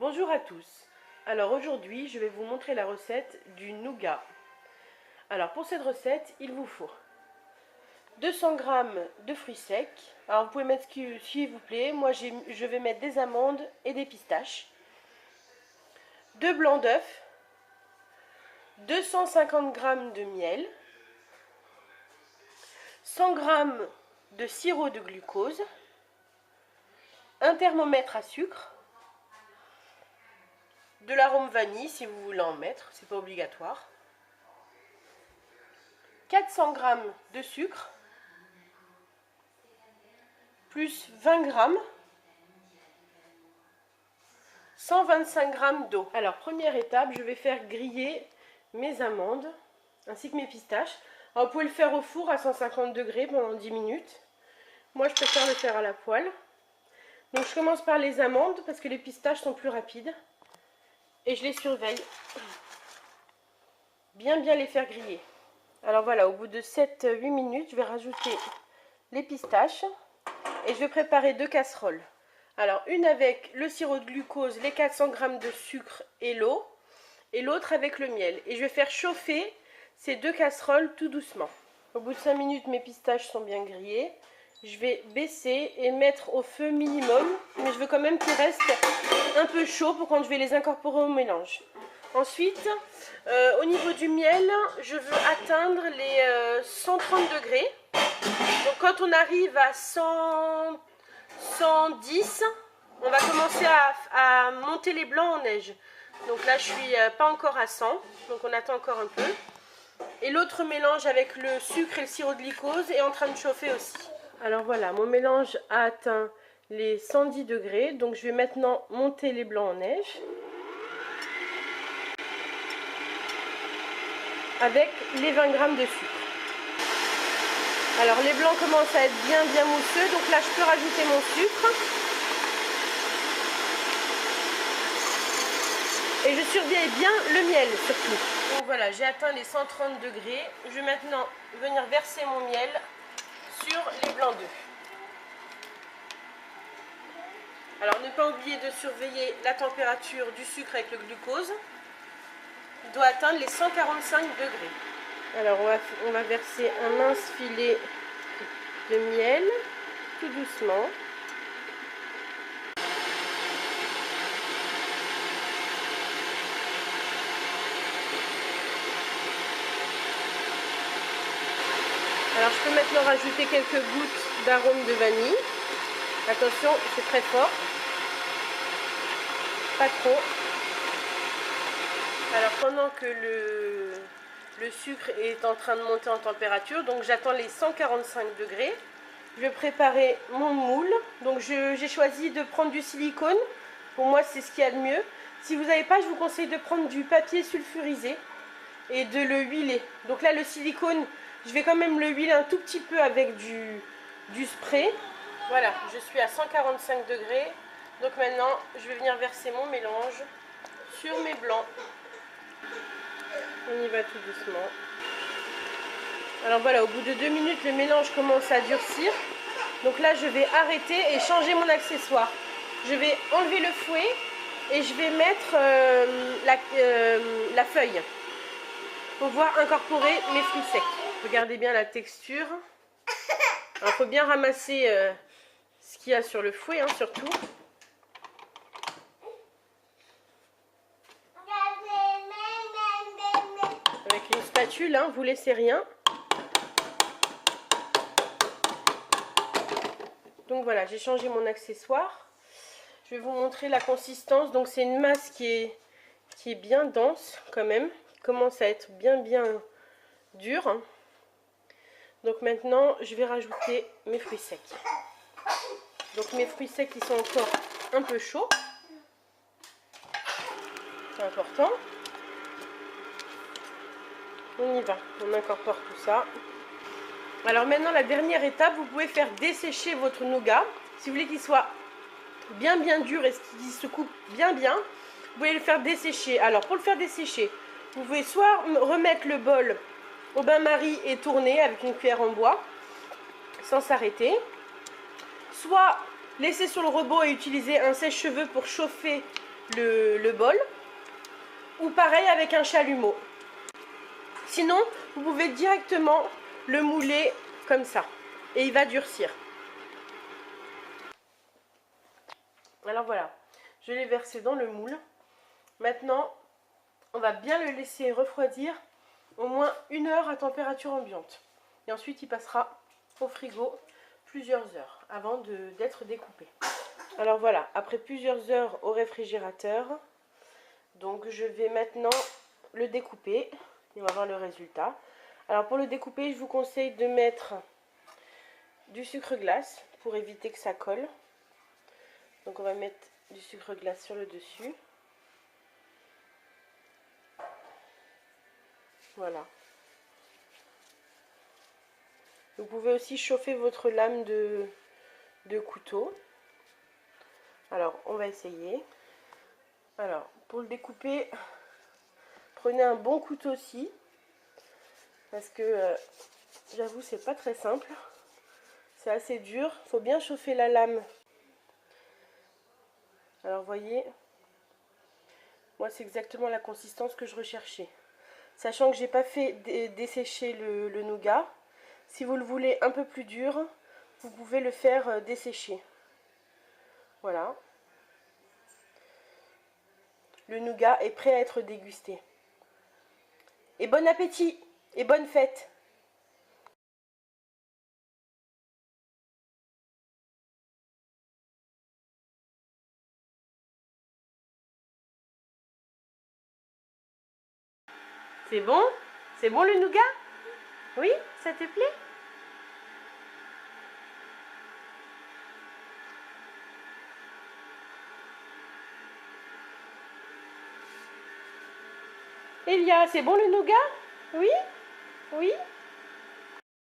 Bonjour à tous. Alors aujourd'hui, je vais vous montrer la recette du nougat. Alors pour cette recette, il vous faut 200 g de fruits secs. Alors vous pouvez mettre ce s'il vous plaît. Moi je vais mettre des amandes et des pistaches. 2 blancs d'œufs. 250 g de miel. 100 g de sirop de glucose. Un thermomètre à sucre. De l'arôme vanille si vous voulez en mettre, c'est pas obligatoire. 400 g de sucre, plus 20 g, 125 g d'eau. Alors première étape, je vais faire griller mes amandes ainsi que mes pistaches. Alors, vous pouvez le faire au four à 150 degrés pendant 10 minutes. Moi je préfère le faire à la poêle. Donc je commence par les amandes parce que les pistaches sont plus rapides. Et je les surveille. Bien les faire griller. Alors voilà, au bout de 7-8 minutes, je vais rajouter les pistaches. Et je vais préparer 2 casseroles. Alors une avec le sirop de glucose, les 400 g de sucre et l'eau. Et l'autre avec le miel. Et je vais faire chauffer ces 2 casseroles tout doucement. Au bout de 5 minutes, mes pistaches sont bien grillées. Je vais baisser et mettre au feu minimum, mais je veux quand même qu'ils restent un peu chauds pour quand je vais les incorporer au mélange. Ensuite, au niveau du miel, je veux atteindre les 130 degrés. Donc quand on arrive à 110, on va commencer à monter les blancs en neige. Donc là, je suis pas encore à 100, donc on attend encore un peu. Et l'autre mélange avec le sucre et le sirop de glucose est en train de chauffer aussi. Alors voilà, mon mélange a atteint les 110 degrés. Donc je vais maintenant monter les blancs en neige. Avec les 20 g de sucre. Alors les blancs commencent à être bien mousseux. Donc là je peux rajouter mon sucre. Et je surveille bien le miel surtout. Donc voilà, j'ai atteint les 130 degrés. Je vais maintenant venir verser mon miel sur les blancs d'œufs. Alors ne pas oublier de surveiller la température du sucre avec le glucose. Il doit atteindre les 145 degrés. Alors on va verser un mince filet de miel, tout doucement. Alors je peux maintenant rajouter quelques gouttes d'arôme de vanille. Attention, c'est très fort. Pas trop. Alors pendant que le sucre est en train de monter en température, donc j'attends les 145 degrés. Je vais préparer mon moule. Donc j'ai choisi de prendre du silicone. Pour moi c'est ce qu'il y a de mieux. Si vous n'avez pas, je vous conseille de prendre du papier sulfurisé et de le huiler. Donc là le silicone, je vais quand même le huiler un tout petit peu avec du spray. Voilà, je suis à 145 degrés. Donc maintenant, je vais venir verser mon mélange sur mes blancs. On y va tout doucement. Alors voilà, au bout de 2 minutes, le mélange commence à durcir. Donc là, je vais arrêter et changer mon accessoire. Je vais enlever le fouet et je vais mettre la feuille pour pouvoir incorporer mes fruits secs. Regardez bien la texture. Il faut bien ramasser ce qu'il y a sur le fouet, hein, surtout. Avec une spatule, hein, vous laissez rien. Donc voilà, j'ai changé mon accessoire. Je vais vous montrer la consistance. Donc c'est une masse qui est bien dense quand même. Qui commence à être bien dure. Hein. Donc maintenant, je vais rajouter mes fruits secs. Donc mes fruits secs, ils sont encore un peu chauds. C'est important. On y va, on incorpore tout ça. Alors maintenant, la dernière étape, vous pouvez faire dessécher votre nougat. Si vous voulez qu'il soit bien dur et qu'il se coupe bien, vous pouvez le faire dessécher. Alors pour le faire dessécher, vous pouvez soit remettre le bol au bain-marie et tourner avec une cuillère en bois sans s'arrêter, soit laisser sur le rebord et utiliser un sèche-cheveux pour chauffer le bol. Ou pareil avec un chalumeau. Sinon, vous pouvez directement le mouler comme ça. Et il va durcir. Alors voilà, je l'ai versé dans le moule. Maintenant, on va bien le laisser refroidir au moins 1 heure à température ambiante. Et ensuite, il passera au frigo plusieurs heures avant d'être découpé. Alors voilà, après plusieurs heures au réfrigérateur, donc je vais maintenant le découper et on va voir le résultat. Alors pour le découper, je vous conseille de mettre du sucre glace pour éviter que ça colle. Donc on va mettre du sucre glace sur le dessus. Voilà. Vous pouvez aussi chauffer votre lame de couteau. Alors on va essayer. Alors pour le découper, prenez un bon couteau scie. Parce que j'avoue c'est pas très simple. C'est assez dur. Il faut bien chauffer la lame. Alors voyez, moi c'est exactement la consistance que je recherchais. Sachant que j'ai pas fait dessécher le nougat. Si vous le voulez un peu plus dur, vous pouvez le faire dessécher. Voilà. Le nougat est prêt à être dégusté. Et bon appétit et bonne fête! C'est bon? C'est bon le nougat? Oui? Ça te plaît? Elia, c'est bon le nougat? Oui? Oui?